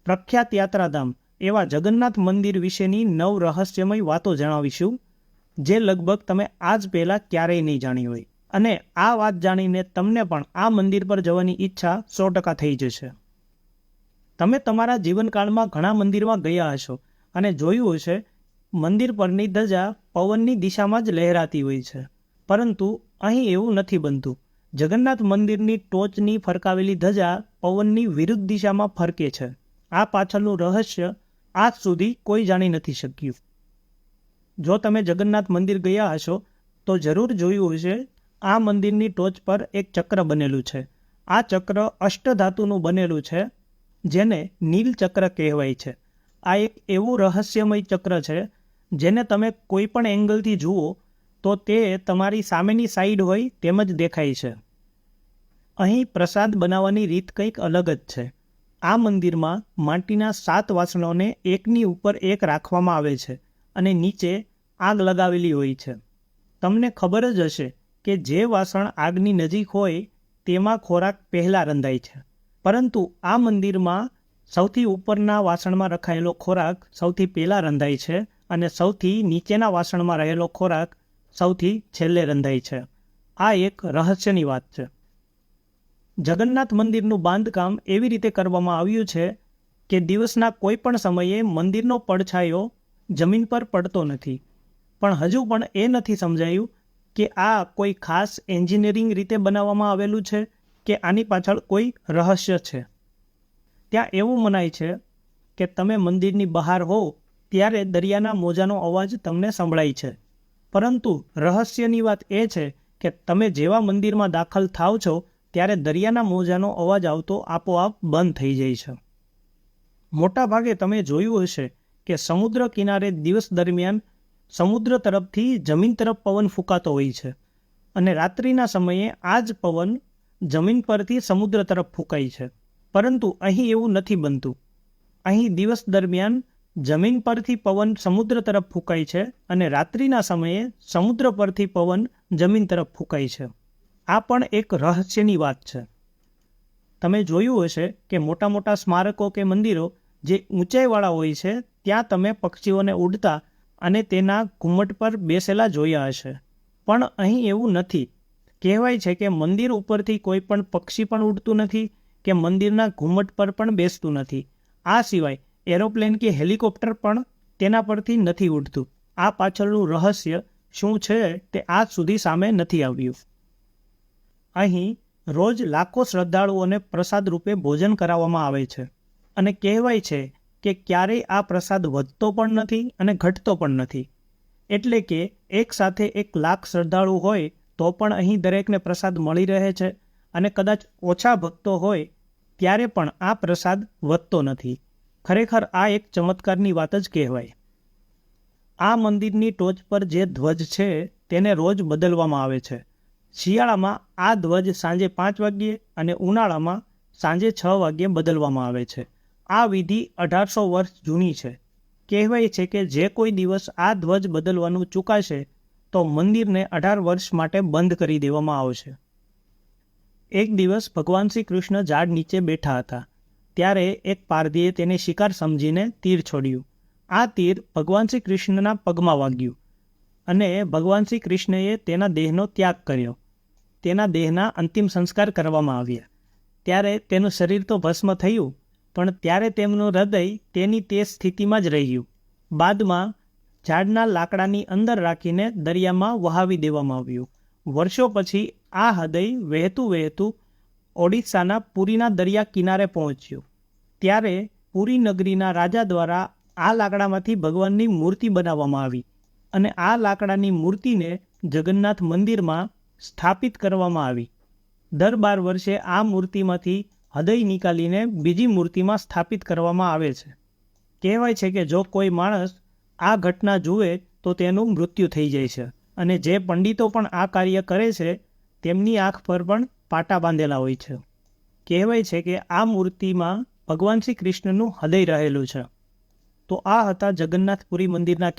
પ્રખ્યાત યાત્રાધામ એવા જગન્નાથ મંદિર વિશેની 9 રહસ્યમય વાતો જણાવીશું, જે લગભગ તમે આજ પહેલાં ક્યારેય નહીં જાણી હોય. અને આ વાત જાણીને તમને પણ આ મંદિર પર જવાની ઈચ્છા 100% થઈ જશે. તમે તમારા જીવનકાળમાં ઘણા મંદિરમાં ગયા હશો અને જોયું હશે મંદિર પરની ધજા પવનની દિશામાં જ લહેરાતી હોય છે. પરંતુ અહીં એવું નથી બનતું. જગન્નાથ મંદિરની ટોચની ફરકાવેલી ધજા પવનની વિરુદ્ધ દિશામાં ફરકે છે. આ પાછળનું રહસ્ય આજ સુધી કોઈ જાણી નથી શક્યું. જો તમે જગન્નાથ મંદિર ગયા હશો તો જરૂર જોયું હશે આ મંદિરની ટોચ પર એક ચક્ર બનેલું છે. આ ચક્ર અષ્ટધાતુનું બનેલું છે, જેને નીલચક્ર કહેવાય છે. આ એક એવું રહસ્યમય ચક્ર છે જેને તમે કોઈ પણ એંગલથી જુઓ તો તે તમારી સામેની સાઈડ હોય તેમ જ દેખાય છે. અહીં પ્રસાદ બનાવવાની રીત કંઈક અલગ જ છે. આ મંદિરમાં માટીના 7 વાસણોને એકની ઉપર એક રાખવામાં આવે છે અને નીચે આગ લગાવેલી હોય છે. તમને ખબર જ હશે કે જે વાસણ આગની નજીક હોય તેમાં ખોરાક પહેલાં રંધાય છે, પરંતુ આ મંદિરમાં સૌથી ઉપરના વાસણમાં રખાયેલો ખોરાક સૌથી પહેલાં રંધાય છે અને સૌથી નીચેના વાસણમાં રહેલો ખોરાક સૌથી છેલ્લે રંધાય છે. આ એક રહસ્યની વાત છે. જગન્નાથ મંદિરનું બાંધકામ એવી રીતે કરવામાં આવ્યું છે કે દિવસના કોઈ પણ સમયે મંદિરનો પડછાયો જમીન પર પડતો નથી. પણ હજુ પણ એ નથી સમજાયું કે આ કોઈ ખાસ એન્જિનિયરિંગ રીતે બનાવવામાં આવેલું છે કે આની પાછળ કોઈ રહસ્ય છે. ત્યાં એવું મનાય છે કે તમે મંદિરની બહાર હો ત્યારે દરિયાના મોજાનો અવાજ તમને સંભળાય છે, પરંતુ રહસ્યની વાત એ છે કે તમે જેવા મંદિરમાં દાખલ થાવ છો ત્યારે દરિયાના મોજાનો અવાજ આવતો આપોઆપ બંધ થઈ જાય છે. મોટા ભાગે તમે જોયું હશે કે સમુદ્ર કિનારે દિવસ દરમિયાન સમુદ્ર તરફથી જમીન તરફ પવન ફૂંકાતો હોય છે અને રાત્રિના સમયે આ જ પવન જમીન પરથી સમુદ્ર તરફ ફૂંકાય છે. પરંતુ અહીં એવું નથી બનતું. અહીં દિવસ દરમિયાન જમીન પરથી પવન સમુદ્ર તરફ ફૂંકાય છે અને રાત્રિના સમયે સમુદ્ર પરથી પવન જમીન તરફ ફૂંકાય છે. આ પણ એક રહસ્યની વાત છે. તમે જોયું હશે કે મોટા મોટા સ્મારકો કે મંદિરો જે ઊંચાઈવાળા હોય છે ત્યાં તમે પક્ષીઓને ઉડતા અને તેના ઘુમ્મટ પર બેસેલા જોયા હશે, પણ અહીં એવું નથી. કહેવાય છે કે મંદિર ઉપરથી કોઈ પણ પક્ષી પણ ઉડતું નથી કે મંદિરના ઘુમ્મટ પર પણ બેસતું નથી. આ સિવાય એરોપ્લેન કે હેલિકોપ્ટર પણ તેના પરથી નથી ઉડતું. આ પાછળનું રહસ્ય શું છે તે આજ સુધી સામે નથી આવ્યું. અહીં રોજ લાખો શ્રદ્ધાળુઓને પ્રસાદ રૂપે ભોજન કરાવવામાં આવે છે અને કહેવાય છે કે ક્યારેય આ પ્રસાદ વધતો પણ નથી અને ઘટતો પણ નથી. એટલે કે એક સાથે 1 લાખ શ્રદ્ધાળુ હોય તો પણ અહીં દરેકને પ્રસાદ મળી રહે છે અને કદાચ ઓછા ભક્તો હોય ત્યારે પણ આ પ્રસાદ વધતો નથી. ખરેખર આ એક ચમત્કારની વાત જ કહેવાય. આ મંદિરની ટોચ પર જે ધ્વજ છે તેને રોજ બદલવામાં આવે છે. શિયાળામાં આ ધ્વજ સાંજે 5 વાગ્યે અને ઉનાળામાં સાંજે 6 વાગ્યે બદલવામાં આવે છે. આ વિધિ 1800 વર્ષ જૂની છે. કહેવાય છે કે જે કોઈ દિવસ આ ધ્વજ બદલવાનું ચૂકાશે તો મંદિરને 18 વર્ષ માટે બંધ કરી દેવામાં આવશે. એક દિવસ ભગવાન શ્રી કૃષ્ણ ઝાડ નીચે બેઠા હતા. ત્યારે એક પારધીએ તેને શિકાર સમજીને તીર છોડ્યું. આ તીર ભગવાન શ્રી કૃષ્ણના પગમાં વાગ્યું અને ભગવાન શ્રી કૃષ્ણએ તેના દેહનો ત્યાગ કર્યો. તેના દેહના અંતિમ સંસ્કાર કરવામાં આવ્યા. ત્યારે તેનું શરીર તો ભસ્મ થયું, પણ ત્યારે તેમનું હૃદય તેની તે સ્થિતિમાં જ રહ્યું. બાદમાં ઝાડના લાકડાની અંદર રાખીને દરિયામાં વહાવી દેવામાં આવ્યું. વર્ષો પછી આ હૃદય વહેતું વહેતું ઓડિશાના પુરીના દરિયા કિનારે પહોંચ્યું. ત્યારે પુરી નગરીના રાજા દ્વારા આ લાકડામાંથી ભગવાનની મૂર્તિ બનાવવામાં આવી અને આ લાકડાની મૂર્તિને જગન્નાથ મંદિરમાં સ્થાપિત કરવામાં આવી. દર 12 વર્ષે આ મૂર્તિમાંથી હૃદય નીકાળીને બીજી મૂર્તિમાં સ્થાપિત કરવામાં આવે છે. કહેવાય છે કે જો કોઈ માણસ આ ઘટના જુએ તો તેનું મૃત્યુ થઈ જાય છે અને જે પંડિતો પણ આ કાર્ય કરે છે તેમની આંખ પર પણ પાટા બાંધેલા હોય છે. કહેવાય છે કે આ મૂર્તિમાં ભગવાન શ્રી કૃષ્ણનું હૃદય રહેલું છે. તો આ હતા જગન્નાથપુરી મંદિરના